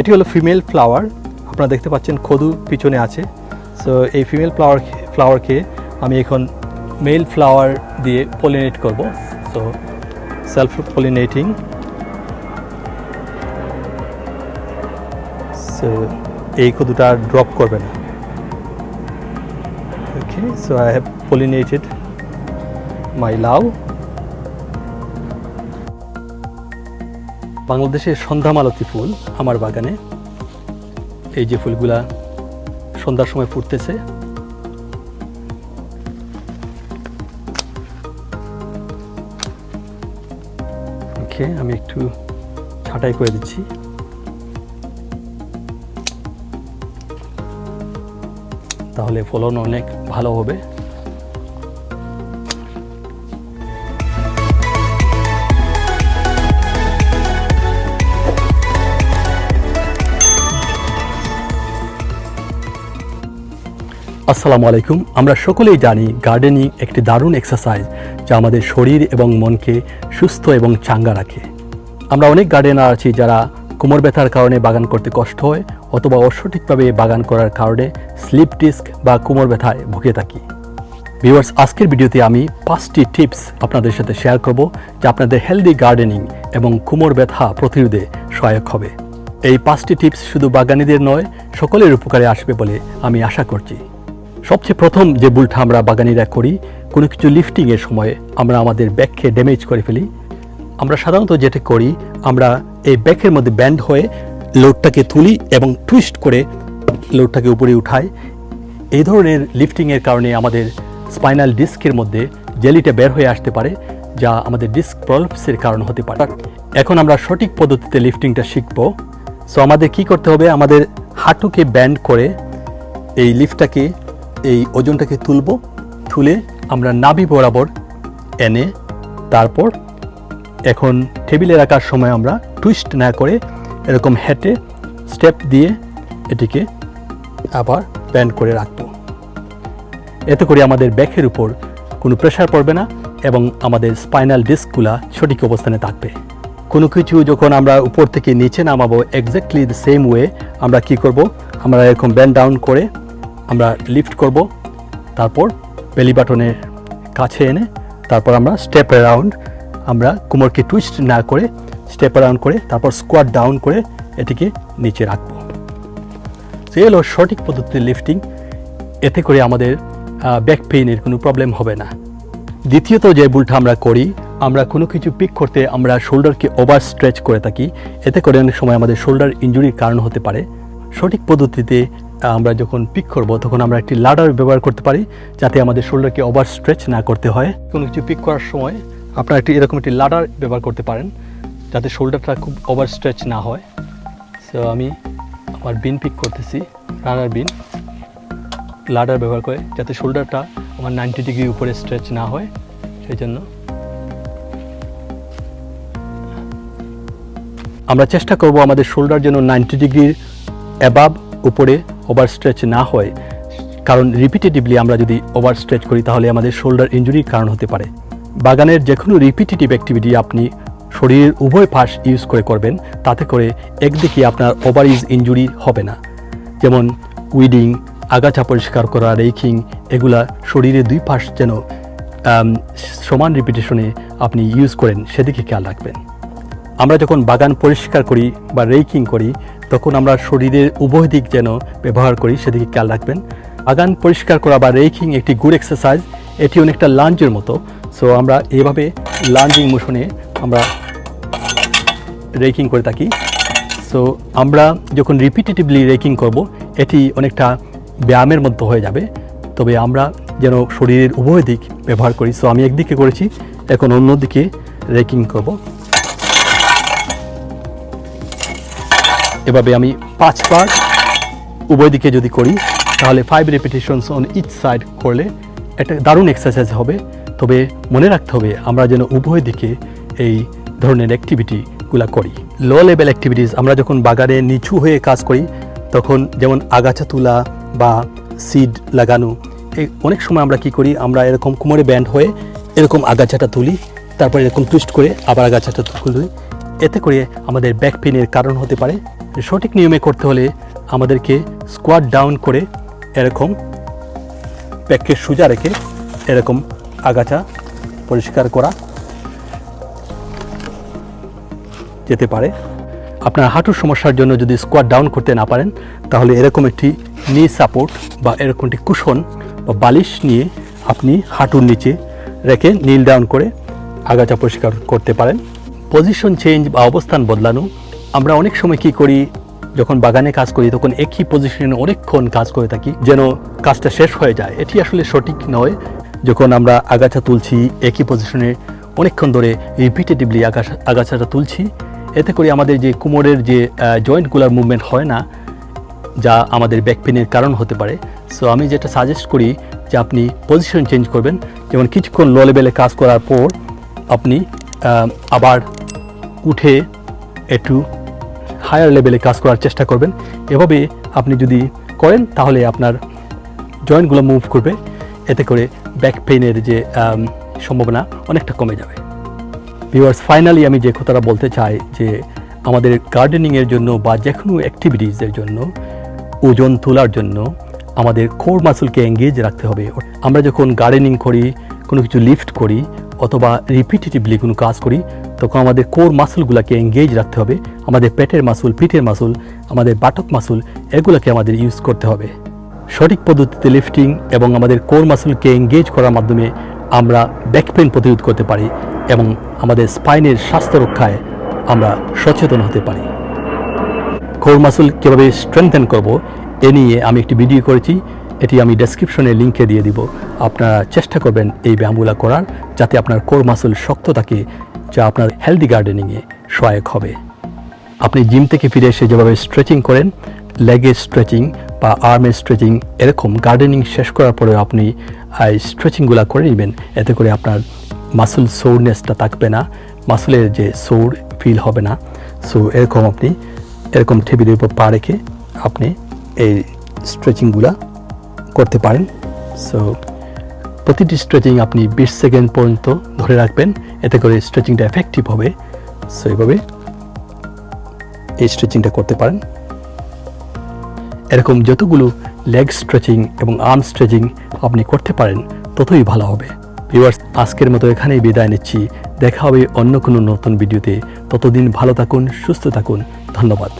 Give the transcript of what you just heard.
এটি হলো female flower, আপনারা দেখতে পাচ্ছেন কদু পিছনে আছে। সো এই ফিমেল ফ্লাওয়ারকে আমি এখন মেল ফ্লাওয়ার দিয়ে পলিনেট করব। So self pollinating. সো এই কদুটা ড্রপ করবে না। ওকে, সো আই হ্যাভ পলিনেটেড মাই লাউ। বাংলাদেশের সন্ধ্যামালতী ফুল আমার বাগানে, এই যে ফুলগুলা সন্ধ্যার সময় ফুটতেছে। ওকে, আমি একটু ছাঁটাই করে দিচ্ছি। তাহলে ফলন অনেক ভালো হবে। আসসালামু আলাইকুম। আমরা সকলেই জানি গার্ডেনিং একটি দারুণ এক্সারসাইজ যা আমাদের শরীর এবং মনকে সুস্থ এবং চাঙ্গা রাখে। আমরা অনেক গার্ডেনার আছি যারা কোমর ব্যথার কারণে বাগান করতে কষ্ট হয় অথবা অসঠিকভাবে বাগান করার কারণে স্লিপ ডিস্ক বা কোমর ব্যথায় ভুগে থাকি। ভিউয়ার্স, আজকের ভিডিওতে আমি 5টি টিপস আপনাদের সাথে শেয়ার করব যা আপনাদের হেলদি গার্ডেনিং এবং কোমর ব্যথা প্রতিরোধে সহায়ক হবে। এই 5টি টিপস শুধু বাগানীদের নয়, সকলের উপকারে আসবে বলে আমি আশা করছি। সবচেয়ে প্রথম যে ভুলটা আমরা বাগানীরা করি, কোনো কিছু লিফটিংয়ের সময় আমরা আমাদের ব্যাককে ড্যামেজ করে ফেলি। আমরা সাধারণত যেটা করি, আমরা এই ব্যাকের মধ্যে ব্যান্ড হয়ে লোডটাকে তুলি এবং টুইস্ট করে লোডটাকে উপরে উঠাই। এই ধরনের লিফটিংয়ের কারণে আমাদের স্পাইনাল ডিস্কের মধ্যে জেলিটা বের হয়ে আসতে পারে, যা আমাদের ডিস্ক প্রলাপসের কারণ হতে পারে। এখন আমরা সঠিক পদ্ধতিতে লিফটিংটা শিখব। সো আমাদের কি করতে হবে, আমাদের হাঁটুকে ব্যান্ড করে এই লিফটটাকে, এই ওজনটাকে তুলে আমরা নাভি বরাবর এনে তারপর এখন টেবিলে রাখার সময় আমরা টুইস্ট না করে এরকম হেঁটে স্টেপ দিয়ে এটিকে আবার ব্যান্ড করে রাখব। এতে করে আমাদের ব্যাকের উপর কোনো প্রেশার পড়বে না এবং আমাদের স্পাইনাল ডিস্কগুলা সঠিক অবস্থানে থাকবে। কোনো কিছু যখন আমরা উপর থেকে নিচে নামাবো, এক্স্যাক্টলি দ্য সেম ওয়ে আমরা কি করব, আমরা এরকম ব্যান্ড ডাউন করে আমরা লিফট করব, তারপর বেলি বাটনের কাছে এনে তারপর আমরা স্টেপ অ্যারাউন্ড, আমরা কোমরকে টুইস্ট না করে স্টেপ অ্যারাউন্ড করে তারপর স্কোয়াট ডাউন করে এটিকে নিচে রাখব। সো এই হলো সঠিক পদ্ধতিতে লিফটিং। এতে করে আমাদের ব্যাক পেইনের কোনো প্রবলেম হবে না। দ্বিতীয়ত যে ভুলটা আমরা করি, আমরা কোনো কিছু পিক করতে আমরা শোল্ডারকে ওভার স্ট্রেচ করে থাকি। এতে করে অনেক সময় আমাদের শোল্ডার ইনজুরির কারণ হতে পারে। সঠিক পদ্ধতিতে আমরা যখন পিক করব তখন আমরা একটি লাডার ব্যবহার করতে পারি, যাতে আমাদের শোল্ডারকে ওভার স্ট্রেচ না করতে হয়। কোনো কিছু পিক করার সময় আপনারা এরকম একটি লাডার ব্যবহার করতে পারেন, যাতে শোল্ডারটা খুব ওভার স্ট্রেচ না হয়। সো আমি আমার বিন পিক করতেছি, রানার বিন, লাডার ব্যবহার করে যাতে শোল্ডারটা আমার 90 ডিগ্রি উপরে স্ট্রেচ না হয়। সেই জন্য আমরা চেষ্টা করব আমাদের শোল্ডার যেন 90 ডিগ্রির অ্যাবাভ উপরে ওভার স্ট্রেচ না হয়, কারণ রিপিটেটিভলি আমরা যদি ওভার স্ট্রেচ করি তাহলে আমাদের শোল্ডার ইনজুরির কারণ হতে পারে। বাগানের যে কোনো রিপিটেটিভ অ্যাক্টিভিটি আপনি শরীরের উভয় পাশ ইউজ করে করবেন, তাতে করে একদিকে আপনার ওভার ইনজুরি হবে না। যেমন উইডিং, আগাছা পরিষ্কার করা, রেকিং, এগুলা শরীরের দুই পাশ যেন সমান রিপিটেশনে আপনি ইউজ করেন, সেদিকে খেয়াল রাখবেন। আমরা যখন বাগান পরিষ্কার করি বা রেকিং করি তখন আমরা শরীরের উভয় দিক যেন ব্যবহার করি, সেদিকে খেয়াল রাখবেন। বাগান পরিষ্কার করা বা রেকিং একটি গুড এক্সারসাইজ, এটি অনেকটা লাঞ্জের মতো। সো আমরা এভাবে লাঞ্জিং মোশনে আমরা রেকিং করে থাকি। সো আমরা যখন রিপিটেটিভলি রেকিং করব এটি অনেকটা ব্যায়ামের মতো হয়ে যাবে, তবে আমরা যেন শরীরের উভয় দিক ব্যবহার করি। সো আমি একদিকে করেছি, এখন অন্যদিকে রেকিং করব। এভাবে আমি 5 বার উভয় দিকে যদি করি তাহলে 5 রেপিটেশনস অন ইচ সাইড করলে একটা দারুণ এক্সারসাইজ হবে। তবে মনে রাখতে হবে আমরা যেন উভয় দিকে এই ধরনের অ্যাক্টিভিটিগুলো করি। লো লেভেল অ্যাক্টিভিটিস আমরা যখন বাগানে নিচু হয়ে কাজ করি তখন, যেমন আগাছা তোলা বা সিড লাগানো, অনেক সময় আমরা কি করি, আমরা এরকম কোমরে ব্যান্ড হয়ে এরকম আগাছাটা তুলি, তারপর এরকম টুইস্ট করে আবার আগাছাটা তুলি। এতে করে আমাদের ব্যাক পেইনের কারণ হতে পারে। সঠিক নিয়মে করতে হলে আমাদেরকে স্কোয়াট ডাউন করে এরকম ব্যাককে সোজা রেখে এরকম আগাছা পরিষ্কার করা যেতে পারে। আপনার হাঁটুর সমস্যার জন্য যদি স্কোয়াট ডাউন করতে না পারেন, তাহলে এরকম একটি নি সাপোর্ট বা এরকম একটি কুশন বা বালিশ নিয়ে আপনি হাঁটুর নিচে রেখে নীল ডাউন করে আগাছা পরিষ্কার করতে পারেন। পজিশন চেঞ্জ বা অবস্থান বদলানো, আমরা অনেক সময় কি করি, যখন বাগানে কাজ করি তখন একই পজিশনে অনেকক্ষণ কাজ করে থাকি যেন কাজটা শেষ হয়ে যায়। এটি আসলে সঠিক নয়। যখন আমরা আগাছা তুলছি একই পজিশনে অনেকক্ষণ ধরে রিপিটেটিভলি আগাছাটা তুলছি, এতে করে আমাদের যে কোমরের যে জয়েন্টগুলোর মুভমেন্ট হয় না, যা আমাদের ব্যাক পেনের কারণ হতে পারে। সো আমি যেটা সাজেস্ট করি যে আপনি পজিশন চেঞ্জ করবেন। যেমন কিছুক্ষণ লো লেভেলে কাজ করার পর আপনি আবার উঠে একটু হায়ার লেভেলে কাজ করার চেষ্টা করবেন। এভাবে আপনি যদি করেন তাহলে আপনার জয়েন্টগুলো মুভ করবে, এতে করে ব্যাক পেইনের যে সম্ভাবনা অনেকটা কমে যাবে। ভিউয়ার্স, ফাইনালি আমি যে কথাটা বলতে চাই যে আমাদের গার্ডেনিংয়ের জন্য বা যে কোনো অ্যাক্টিভিটিসের জন্য, ওজন তোলার জন্য আমাদের কোর মাসলকে এঙ্গেজ রাখতে হবে। আমরা যখন গার্ডেনিং করি, কোনো কিছু লিফট করি অথবা রিপিটেটিভলি কোনো কাজ করি, তখন আমাদের কোর মাসলগুলোকে এঙ্গেজ রাখতে হবে। আমাদের পেটের মাসল, পিঠের মাসল, আমাদের বাটক মাসল, এগুলোকে আমাদের ইউজ করতে হবে। সঠিক পদ্ধতিতে লিফটিং এবং আমাদের কোর মাসলকে এঙ্গেজ করার মাধ্যমে আমরা ব্যাক পেইন প্রতিরোধ করতে পারি এবং আমাদের স্পাইনের স্বাস্থ্য রক্ষায় আমরা সচেতন হতে পারি। কোর মাসল কীভাবে স্ট্রেংথেন করব এ নিয়ে আমি একটি ভিডিও করেছি, এটি আমি ডেসক্রিপশনে লিঙ্কে দিয়ে দিব। আপনারা চেষ্টা করবেন এই ব্যায়ামগুলো করার, যাতে আপনার কোর মাসল শক্ত থাকে, যা আপনার হেলদি গার্ডেনিংয়ে সহায়ক হবে। আপনি জিম থেকে ফিরে এসে যেভাবে স্ট্রেচিং করেন, লেগের স্ট্রেচিং বা আর্মের স্ট্রেচিং, এরকম গার্ডেনিং শেষ করার পরে আপনি এই স্ট্রেচিংগুলো করে নেবেন। এতে করে আপনার মাসল সোরনেসটা থাকবে না, মাসলের যে সোর ফিল হবে না। সো এরকম আপনি এরকম টেবিলের উপর পা রেখে আপনি এই স্ট্রেচিংগুলো করতে পারেন। সো প্রতিটি স্ট্রেচিং আপনি 20 সেকেন্ড পর্যন্ত ধরে রাখবেন, এতে করে স্ট্রেচিংটা এফেক্টিভ হবে। সো এইভাবে এই স্ট্রেচিংটা করতে পারেন। এরকম যতগুলো লেগ স্ট্রেচিং এবং আর্ম স্ট্রেচিং আপনি করতে পারেন ততই ভালো হবে। ভিউয়ার্স, আজকের মতো এখানেই বিদায় নিচ্ছি। দেখা হবে অন্য কোনো নতুন ভিডিওতে। ততদিন ভালো থাকুন, সুস্থ থাকুন। ধন্যবাদ।